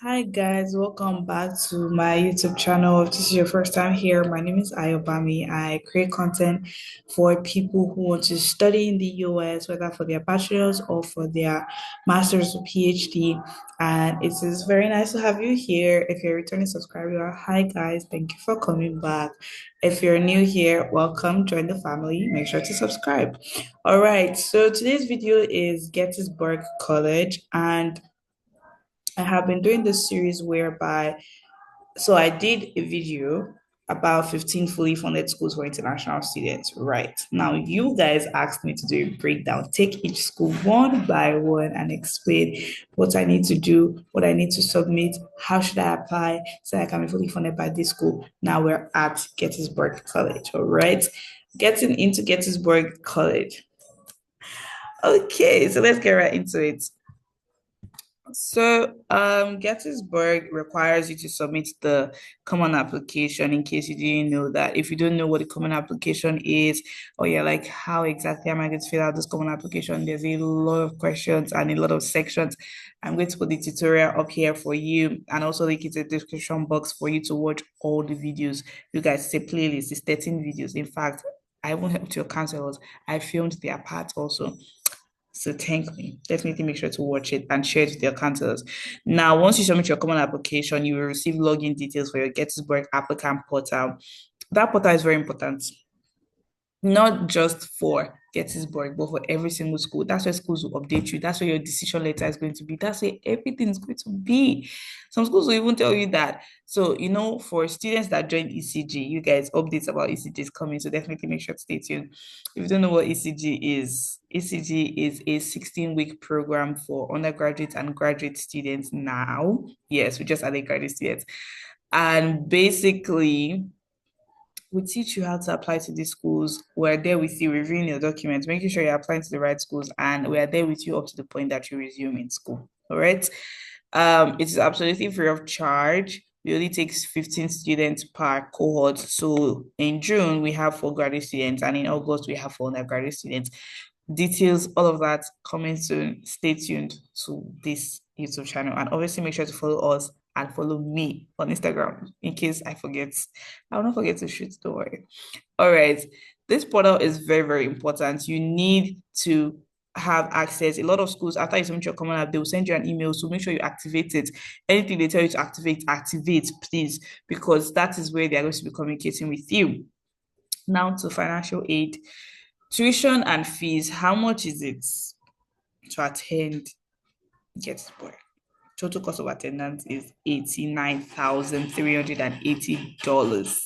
Hi guys, welcome back to my YouTube channel. If this is your first time here, my name is Ayobami. I create content for people who want to study in the US, whether for their bachelor's or for their master's or PhD. And it is very nice to have you here. If you're a returning subscriber, hi guys, thank you for coming back. If you're new here, welcome, join the family. Make sure to subscribe. All right, so today's video is Gettysburg College, and I have been doing this series whereby, so I did a video about 15 fully funded schools for international students. Right. Now, you guys asked me to do a breakdown, take each school one by one and explain what I need to do, what I need to submit, how should I apply so I can be fully funded by this school. Now we're at Gettysburg College. All right. Getting into Gettysburg College. Okay, so let's get right into it. So, Gettysburg requires you to submit the common application in case you didn't know that. If you don't know what the common application is, or you're like, how exactly am I going to fill out this common application? There's a lot of questions and a lot of sections. I'm going to put the tutorial up here for you and also link it in the description box for you to watch all the videos. You guys, it's a playlist, it's 13 videos. In fact, I won't help your counselors. I filmed their part also. So thank me. Definitely make sure to watch it and share it with your counselors. Now, once you submit your common application, you will receive login details for your Gettysburg applicant portal. That portal is very important, not just for Gettysburg, but for every single school. That's where schools will update you. That's where your decision letter is going to be. That's where everything is going to be. Some schools will even tell you that. So, for students that join ECG, you guys, updates about ECG is coming. So definitely make sure to stay tuned. If you don't know what ECG is a 16-week program for undergraduate and graduate students now. Yes, we just added graduate students. And basically, we teach you how to apply to these schools. We're there with you, reviewing your documents, making sure you're applying to the right schools, and we are there with you up to the point that you resume in school. All right. It is absolutely free of charge. We only takes 15 students per cohort. So in June, we have 4 graduate students, and in August, we have 4 undergraduate students. Details, all of that coming soon. Stay tuned to this YouTube channel, and obviously make sure to follow us and follow me on Instagram in case I forget. I will not forget to shoot, don't worry. All right. This portal is very, very important. You need to have access. A lot of schools, after you submit your common app, they will send you an email. So make sure you activate it. Anything they tell you to activate, please, because that is where they are going to be communicating with you. Now to financial aid. Tuition and fees. How much is it to attend Gettsburg? Total cost of attendance is $89,380.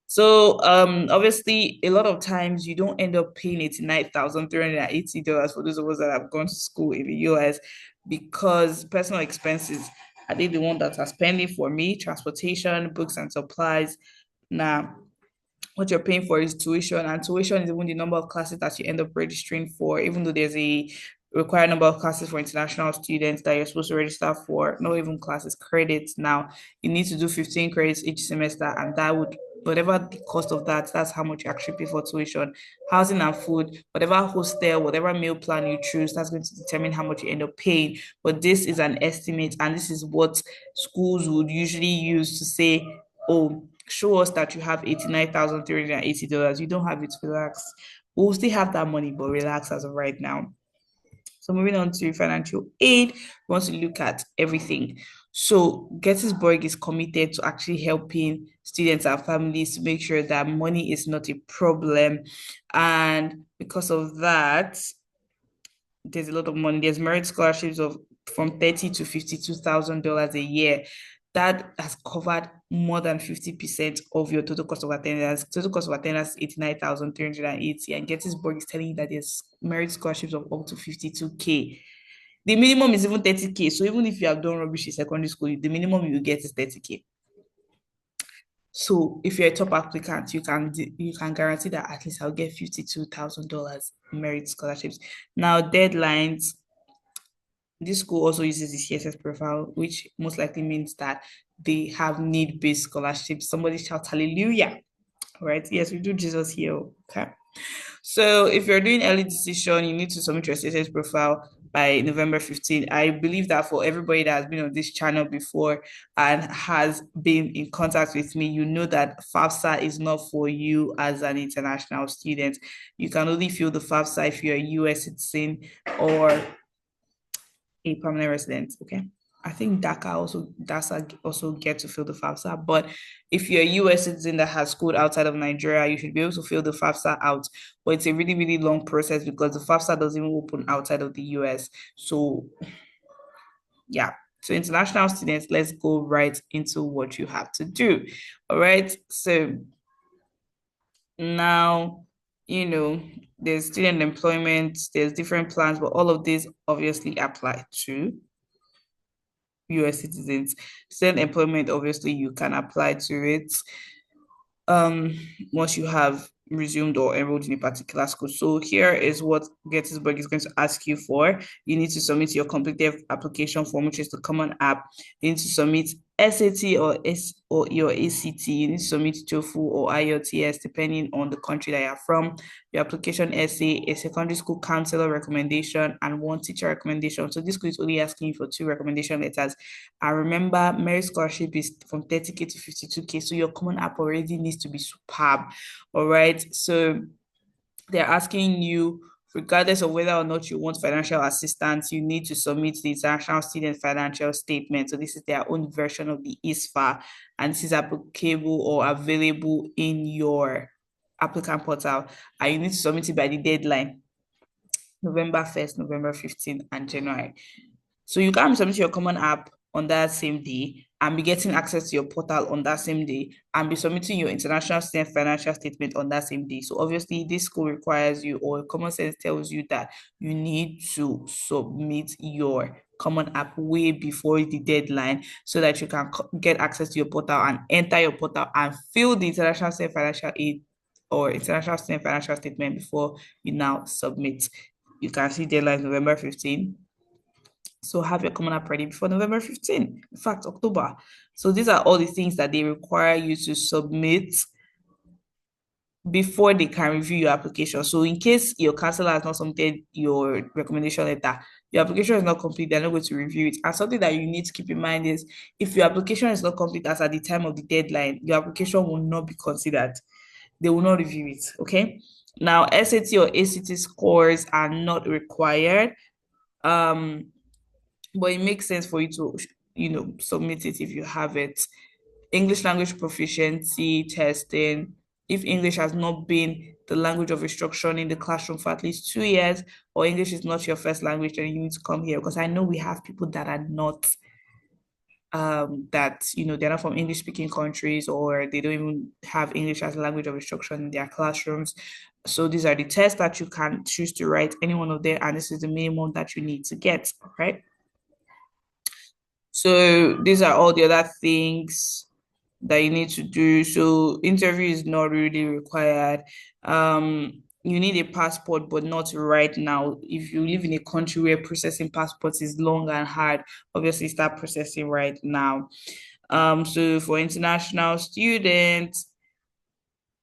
So obviously a lot of times you don't end up paying $89,380 for those of us that have gone to school in the US because personal expenses are they the one that are spending for me, transportation, books and supplies. Now what you're paying for is tuition, and tuition is even the number of classes that you end up registering for, even though there's a required number of classes for international students that you're supposed to register for, not even classes, credits. Now, you need to do 15 credits each semester, and that would, whatever the cost of that, that's how much you actually pay for tuition. Housing and food, whatever hostel, whatever meal plan you choose, that's going to determine how much you end up paying. But this is an estimate, and this is what schools would usually use to say, oh, show us that you have $89,380. You don't have it, relax. We'll still have that money, but relax as of right now. So moving on to financial aid, we want to look at everything. So Gettysburg is committed to actually helping students and families to make sure that money is not a problem. And because of that, there's a lot of money. There's merit scholarships of from $30,000 to $52,000 a year. That has covered more than 50% of your total cost of attendance. Total cost of attendance is 89,380, and Gettysburg is telling you that there's merit scholarships of up to 52K. The minimum is even 30K. So even if you have done rubbish in secondary school, the minimum you get is 30K. So if you're a top applicant, you can guarantee that at least I'll get $52,000 merit scholarships. Now deadlines. This school also uses the CSS profile, which most likely means that they have need-based scholarships. Somebody shout hallelujah. All right. Yes, we do Jesus here. Okay. So if you're doing early decision, you need to submit your CSS profile by November 15th. I believe that for everybody that has been on this channel before and has been in contact with me, you know that FAFSA is not for you as an international student. You can only fill the FAFSA if you're a US citizen or a permanent resident. Okay. I think DACA also get to fill the FAFSA. But if you're a US citizen that has schooled outside of Nigeria, you should be able to fill the FAFSA out. But it's a really, really long process because the FAFSA doesn't even open outside of the US. So yeah. So international students, let's go right into what you have to do. All right. So now, you know, there's student employment, there's different plans, but all of these obviously apply to US citizens. Student employment, obviously, you can apply to it um once you have resumed or enrolled in a particular school. So here is what Gettysburg is going to ask you for. You need to submit your completed application form, which is the common app. You need to submit SAT or your ACT. You need to submit TOEFL or IELTS depending on the country that you're from. Your application essay, a secondary school counselor recommendation, and one teacher recommendation. So this school is only asking you for 2 recommendation letters. And remember, merit scholarship is from 30K to 52K. So your common app already needs to be superb. All right. So they're asking you, regardless of whether or not you want financial assistance, you need to submit the International Student Financial Statement. So this is their own version of the ISFA, and this is applicable or available in your applicant portal. And you need to submit it by the deadline, November 1st, November 15th, and January. So you can submit your common app on that same day and be getting access to your portal on that same day and be submitting your international student financial statement on that same day. So obviously this school requires you, or common sense tells you that you need to submit your common app way before the deadline so that you can get access to your portal and enter your portal and fill the international student financial aid or international student financial statement before you now submit. You can see deadline November 15th. So have your common app ready before November 15th. In fact, October. So these are all the things that they require you to submit before they can review your application. So in case your counselor has not submitted your recommendation letter, your application is not complete, they're not going to review it. And something that you need to keep in mind is if your application is not complete as at the time of the deadline, your application will not be considered. They will not review it. Okay. Now, SAT or ACT scores are not required. But it makes sense for you to, submit it if you have it. English language proficiency testing. If English has not been the language of instruction in the classroom for at least 2 years, or English is not your first language, then you need to come here because I know we have people that are not that they're not from English speaking countries, or they don't even have English as a language of instruction in their classrooms. So these are the tests that you can choose to write, any one of them, and this is the minimum that you need to get, right? So these are all the other things that you need to do. So interview is not really required. You need a passport, but not right now. If you live in a country where processing passports is long and hard, obviously start processing right now. So for international students,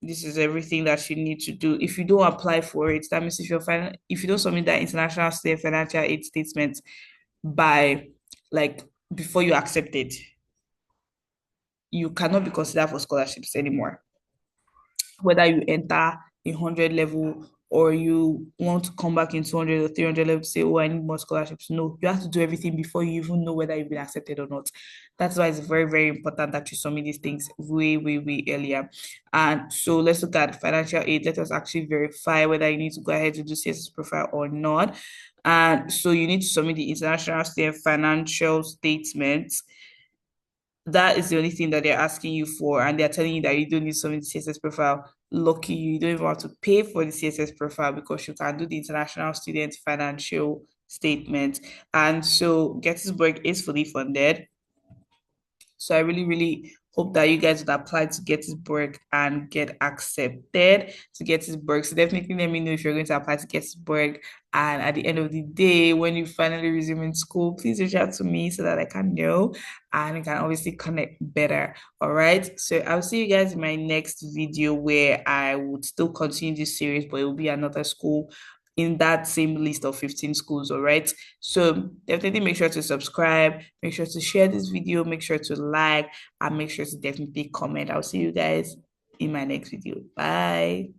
this is everything that you need to do. If you don't apply for it, that means if you don't submit that international state financial aid statement by like before you accept it, you cannot be considered for scholarships anymore. Whether you enter 100 level or you want to come back in 200 or 300 level to say, oh, I need more scholarships. No, you have to do everything before you even know whether you've been accepted or not. That's why it's very, very important that you submit these things way, way, way earlier. And so let's look at financial aid. Let us actually verify whether you need to go ahead to do CSS profile or not. And so you need to submit the international state financial statements. That is the only thing that they're asking you for, and they're telling you that you don't need to submit the CSS profile. Lucky you don't even have to pay for the CSS profile because you can do the international student financial statement. And so Gettysburg is fully funded. So I really, really hope that you guys would apply to Gettysburg and get accepted to Gettysburg. So definitely let me know if you're going to apply to Gettysburg. And at the end of the day, when you finally resume in school, please reach out to me so that I can know and I can obviously connect better. All right. So I'll see you guys in my next video where I would still continue this series, but it will be another school in that same list of 15 schools, all right? So definitely make sure to subscribe, make sure to share this video, make sure to like, and make sure to definitely comment. I'll see you guys in my next video. Bye.